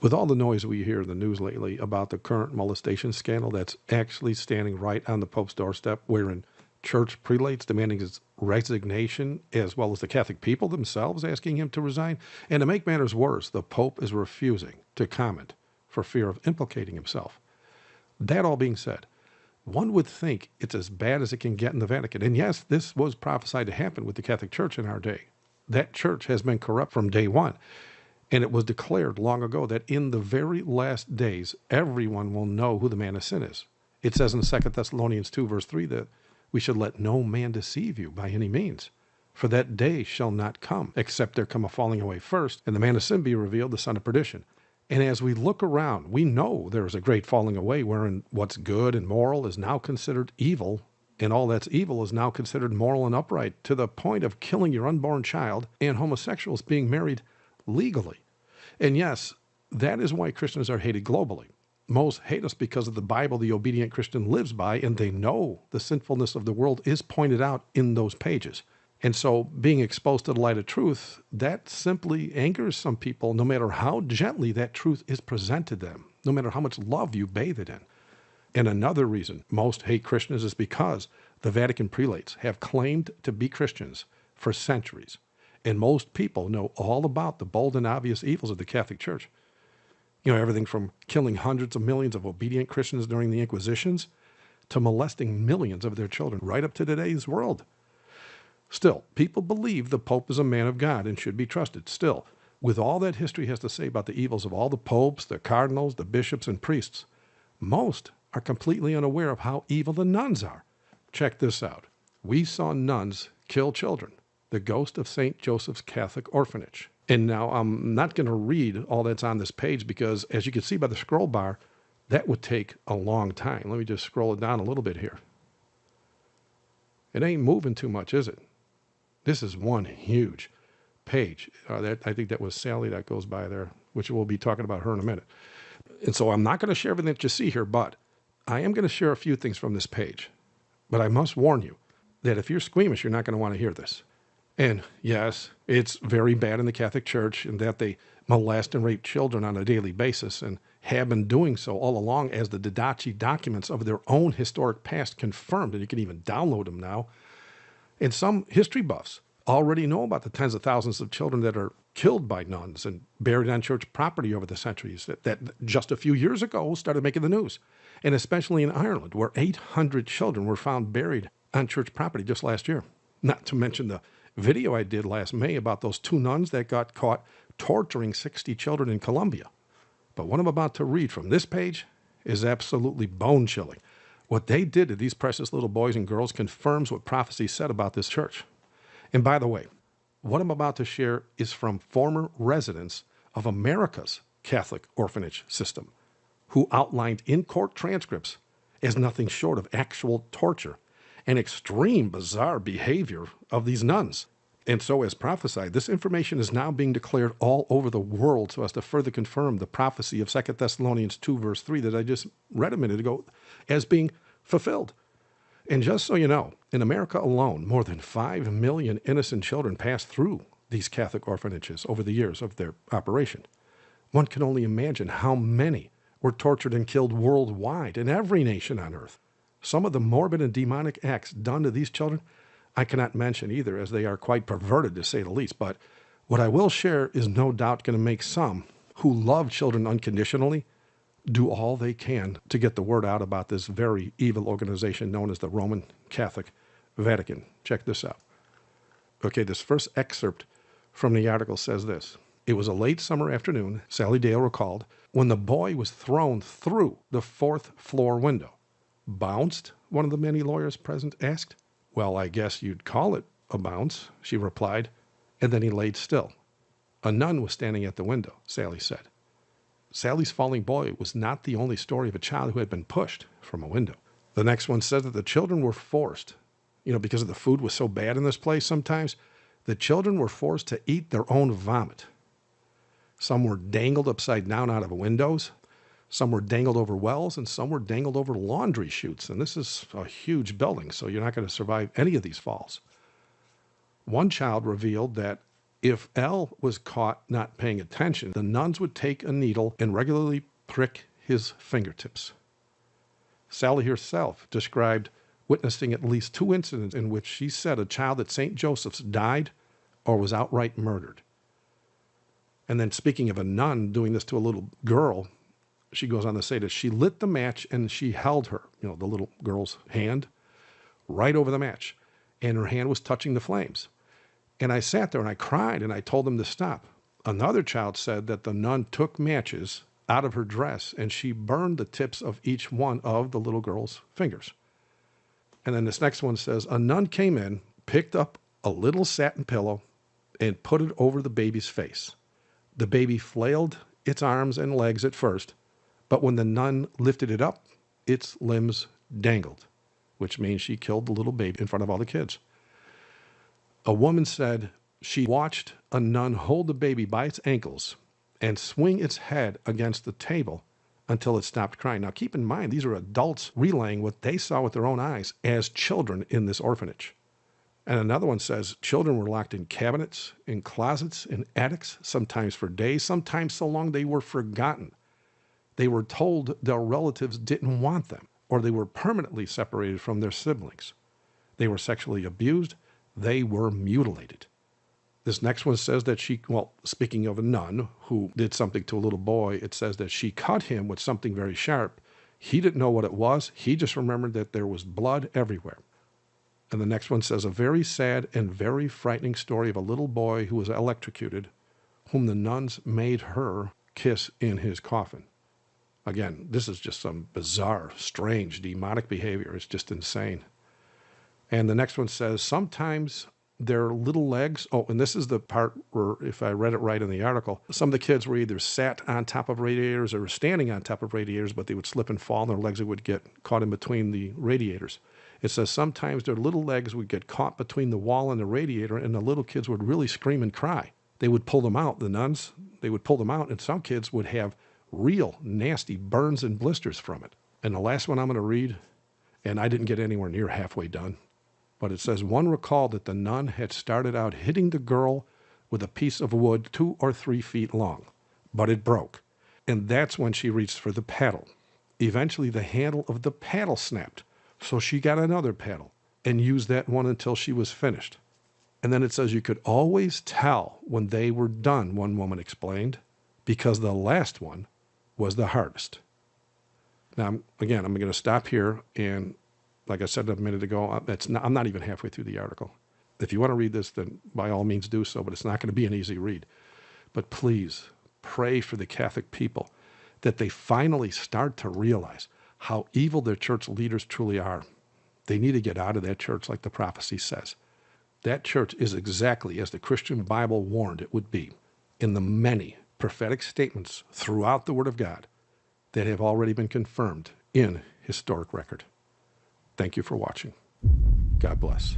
With all the noise we hear in the news lately about the current molestation scandal that's actually standing right on the Pope's doorstep, wherein church prelates demanding his resignation, as well as the Catholic people themselves asking him to resign, and to make matters worse, the Pope is refusing to comment for fear of implicating himself. That all being said, one would think it's as bad as it can get in the Vatican. And yes, this was prophesied to happen with the Catholic Church in our day. That church has been corrupt from day one. And it was declared long ago that in the very last days, everyone will know who the man of sin is. It says in 2 Thessalonians 2, verse 3, that we should let no man deceive you by any means. For that day shall not come, except there come a falling away first, and the man of sin be revealed, the son of perdition. And as we look around, we know there is a great falling away wherein what's good and moral is now considered evil, and all that's evil is now considered moral and upright, to the point of killing your unborn child and homosexuals being married legally. And yes, that is why Christians are hated globally. Most hate us because of the Bible the obedient Christian lives by, and they know the sinfulness of the world is pointed out in those pages. And so being exposed to the light of truth, that simply angers some people, no matter how gently that truth is presented to them, no matter how much love you bathe it in. And another reason most hate Christians is because the Vatican prelates have claimed to be Christians for centuries. And most people know all about the bold and obvious evils of the Catholic Church. You know, everything from killing hundreds of millions of obedient Christians during the Inquisitions to molesting millions of their children right up to today's world. Still, people believe the Pope is a man of God and should be trusted. Still, with all that history has to say about the evils of all the popes, the cardinals, the bishops, and priests, most are completely unaware of how evil the nuns are. Check this out. We saw nuns kill children. The ghost of St. Joseph's Catholic Orphanage. And now I'm not going to read all that's on this page because, as you can see by the scroll bar, that would take a long time. Let me just scroll it down a little bit here. It ain't moving too much, is it? This is one huge page. I think that was Sally that goes by there, which we'll be talking about her in a minute. And so I'm not going to share everything that you see here, but I am going to share a few things from this page. But I must warn you that if you're squeamish, you're not going to want to hear this. And yes, it's very bad in the Catholic Church in that they molest and rape children on a daily basis and have been doing so all along, as the Didache documents of their own historic past confirmed, and you can even download them now. And some history buffs already know about the tens of thousands of children that are killed by nuns and buried on church property over the centuries that just a few years ago started making the news. And especially in Ireland, where 800 children were found buried on church property just last year. Not to mention the video I did last May about those 2 nuns that got caught torturing 60 children in Colombia. But what I'm about to read from this page is absolutely bone-chilling. What they did to these precious little boys and girls confirms what prophecy said about this church. And by the way, what I'm about to share is from former residents of America's Catholic orphanage system, who outlined in court transcripts as nothing short of actual torture and extreme bizarre behavior of these nuns. And so, as prophesied, this information is now being declared all over the world so as to further confirm the prophecy of 2 Thessalonians 2, verse 3 that I just read a minute ago as being fulfilled. And just so you know, in America alone, more than 5 million innocent children passed through these Catholic orphanages over the years of their operation. One can only imagine how many were tortured and killed worldwide in every nation on earth. Some of the morbid and demonic acts done to these children I cannot mention either, as they are quite perverted, to say the least. But what I will share is no doubt going to make some who love children unconditionally do all they can to get the word out about this very evil organization known as the Roman Catholic Vatican. Check this out. Okay, this first excerpt from the article says this. It was a late summer afternoon, Sally Dale recalled, when the boy was thrown through the 4th floor window. Bounced? One of the many lawyers present asked. Well, I guess you'd call it a bounce, she replied, and then he laid still. A nun was standing at the window, Sally said. Sally's falling boy was not the only story of a child who had been pushed from a window. The next one says that the children were forced, because the food was so bad in this place sometimes, the children were forced to eat their own vomit. Some were dangled upside down out of windows. Some were dangled over wells, and some were dangled over laundry chutes. And this is a huge building, so you're not going to survive any of these falls. One child revealed that If L was caught not paying attention, the nuns would take a needle and regularly prick his fingertips. Sally herself described witnessing at least 2 incidents in which she said a child at St. Joseph's died or was outright murdered. And then speaking of a nun doing this to a little girl, she goes on to say that she lit the match and she held her, the little girl's hand, right over the match. And her hand was touching the flames. And I sat there and I cried and I told them to stop. Another child said that the nun took matches out of her dress and she burned the tips of each one of the little girl's fingers. And then this next one says, a nun came in, picked up a little satin pillow and put it over the baby's face. The baby flailed its arms and legs at first, but when the nun lifted it up, its limbs dangled, which means she killed the little baby in front of all the kids. A woman said she watched a nun hold the baby by its ankles and swing its head against the table until it stopped crying. Now, keep in mind, these are adults relaying what they saw with their own eyes as children in this orphanage. And another one says children were locked in cabinets, in closets, in attics, sometimes for days, sometimes so long they were forgotten. They were told their relatives didn't want them, or they were permanently separated from their siblings. They were sexually abused. They were mutilated. This next one says that speaking of a nun who did something to a little boy, it says that she cut him with something very sharp. He didn't know what it was. He just remembered that there was blood everywhere. And the next one says a very sad and very frightening story of a little boy who was electrocuted, whom the nuns made her kiss in his coffin. Again, this is just some bizarre, strange, demonic behavior. It's just insane. And the next one says sometimes their little legs, and this is the part where, if I read it right in the article, some of the kids were either sat on top of radiators or were standing on top of radiators, but they would slip and fall and their legs would get caught in between the radiators. It says sometimes their little legs would get caught between the wall and the radiator, and the little kids would really scream and cry. They would pull them out, the nuns, they would pull them out, and some kids would have real nasty burns and blisters from it. And the last one I'm going to read, and I didn't get anywhere near halfway done, but it says one recalled that the nun had started out hitting the girl with a piece of wood 2 or 3 feet long, but it broke. And that's when she reached for the paddle. Eventually, the handle of the paddle snapped, so she got another paddle and used that one until she was finished. And then it says you could always tell when they were done, one woman explained, because the last one was the hardest. Now, again, I'm going to stop here, and like I said a minute ago, I'm not even halfway through the article. If you want to read this, then by all means do so, but it's not going to be an easy read. But please pray for the Catholic people that they finally start to realize how evil their church leaders truly are. They need to get out of that church like the prophecy says. That church is exactly as the Christian Bible warned it would be in the many prophetic statements throughout the Word of God that have already been confirmed in historic record. Thank you for watching. God bless.